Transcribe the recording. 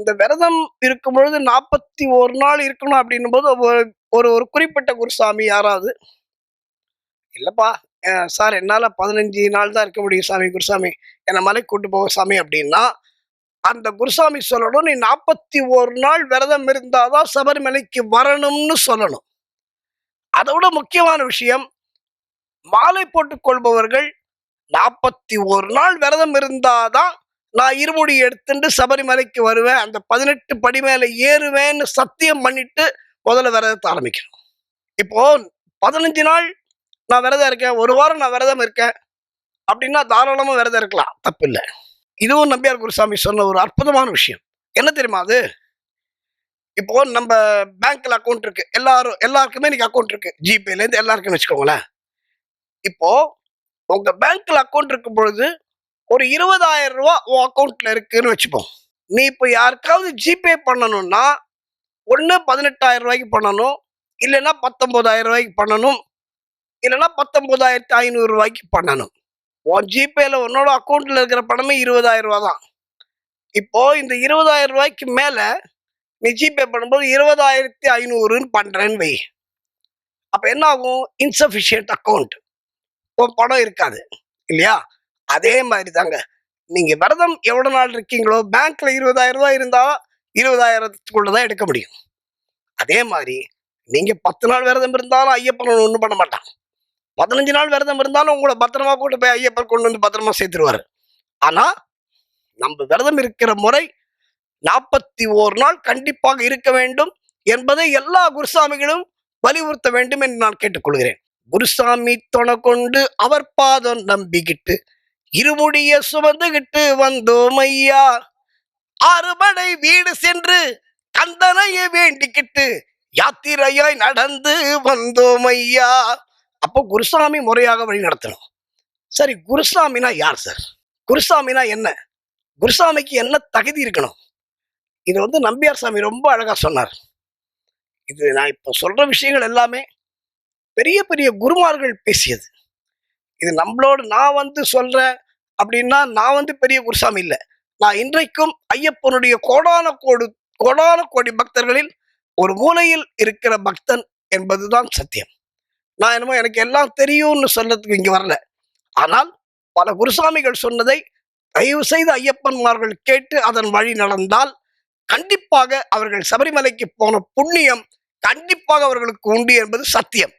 இந்த விரதம் இருக்கும் பொழுது 41 நாள் இருக்கணும் அப்படின்னும் போது ஒரு ஒரு ஒரு குறிப்பிட்ட குருசாமி யாராவது, இல்லப்பா சார் என்னால 15 நாள் தான் இருக்க முடியும் சாமி, குருசாமி என்ன மலைக்கு கூட்டு போக சாமி அப்படின்னா, அந்த குருசாமி சொல்லணும், நீ 41 நாள் விரதம் இருந்தாதான் சபரிமலைக்கு வரணும்னு சொல்லணும். அதை விட முக்கியமான விஷயம், மாலை போட்டுக் கொள்பவர்கள் 41 நாள் விரதம் இருந்தாதான் நான் இருமுடி எடுத்துட்டு சபரிமலைக்கு வருவேன், அந்த 18 படி மேல ஏறுவேன்னு சத்தியம் பண்ணிட்டு முதல்ல விரதத்தை ஆரம்பிக்கணும். இப்போ 15 நாள் நான் விரதம் இருக்கேன், ஒரு வாரம் நான் விரதம் இருக்கேன் அப்படின்னா தாராளமா விரதம் இருக்கலாம், தப்பு இல்லை. இதுவும் நம்பியார் குருசாமி சொன்ன ஒரு அற்புதமான விஷயம். என்ன தெரியுமா அது? இப்போ நம்ம பேங்க்ல அக்கௌண்ட் இருக்கு, எல்லாருக்குமே இன்னைக்கு அக்கௌண்ட் இருக்கு, ஜிபேல இருந்து எல்லாருக்கும் வச்சுக்கோங்களேன். இப்போ உங்க பேங்க்ல அக்கௌண்ட் இருக்கும் பொழுது ஒரு 20,000 ரூபாய் உன் அக்கௌண்ட்ல இருக்குன்னு வச்சுப்போம். நீ இப்போ யாருக்காவது ஜிபே பண்ணணும்னா ஒண்ணு 18,000 ரூபாய்க்கு பண்ணணும், இல்லைன்னா 19,000 ரூபாய்க்கு பண்ணணும், இல்லைன்னா 19,500 ரூபாய்க்கு பண்ணணும். உன் ஜிபேல உன்னோட அக்கௌண்ட்ல இருக்கிற பணமே 20,000 ரூபாய் தான். இப்போ இந்த 20,000 ரூபாய்க்கு மேல நீ ஜிபே பண்ணும்போது 20,500 பண்றேன்னு வை. அப்ப என்ன ஆகும்? இன்சபிஷியன்ட் அக்கௌண்ட், உன் பணம் இருக்காது இல்லையா? அதே மாதிரி தாங்க, நீங்க விரதம் எவ்வளவு நாள் இருக்கீங்களோ பேங்க்ல 20,000 ரூபாய் இருந்தா 20,000க்குள்ளதான் எடுக்க முடியும். அதே மாதிரி நீங்க 10 நாள் விரதம் இருந்தாலும் ஐயப்பன் ஒண்ணும் பண்ண மாட்டான். 15 நாள் விரதம் இருந்தாலும் உங்களை பத்திரமா கூட்டு போய் ஐயப்பன் கொண்டு வந்து பத்திரமா சேர்த்துருவாரு. ஆனா நம்ம விரதம் இருக்கிற முறை 41 நாள் கண்டிப்பாக இருக்க வேண்டும் என்பதை எல்லா குருசாமிகளும் வலியுறுத்த வேண்டும் என்று நான் கேட்டுக்கொள்கிறேன். குருசாமி துணை கொண்டு அவர் பாதம் நம்பிக்கிட்டு இருமுடிய சுமந்துகிட்டு வந்தோம் ஐயா, அறுபடை வீடு சென்று கந்தனையை வேண்டிக்கிட்டு யாத்திரையாய் நடந்து வந்தோம் ஐயா. அப்போ குருசாமி முறையாக வழி நடத்தணும். சரி, குருசாமினா யார் சார்? குருசாமினா என்ன? குருசாமிக்கு என்ன தகுதி இருக்கணும்? இது நம்பியார் சாமி ரொம்ப அழகா சொன்னார். இது நான் இப்போ சொல்ற விஷயங்கள் எல்லாமே பெரிய பெரிய குருமார்கள் பேசியது. இது நம்மளோட நான் சொல்றேன் அப்படின்னா நான் பெரிய குருசாமி இல்லை. நான் இன்றைக்கும் ஐயப்பனுடைய கோடான கோடி பக்தர்களில் ஒரு மூலையில் இருக்கிற பக்தன் என்பதுதான் சத்தியம். நான் என்னமோ எனக்கு எல்லாம் தெரியும்னு சொல்றதுக்கு இங்க வரல. ஆனால் பல குருசாமிகள் சொன்னதை தயவு செய்து ஐயப்பன்மார்கள் கேட்டு அதன் வழி நடந்தால் கண்டிப்பாக அவர்கள் சபரிமலைக்கு போன புண்ணியம் கண்டிப்பாக அவர்களுக்கு உண்டு என்பது சத்தியம்.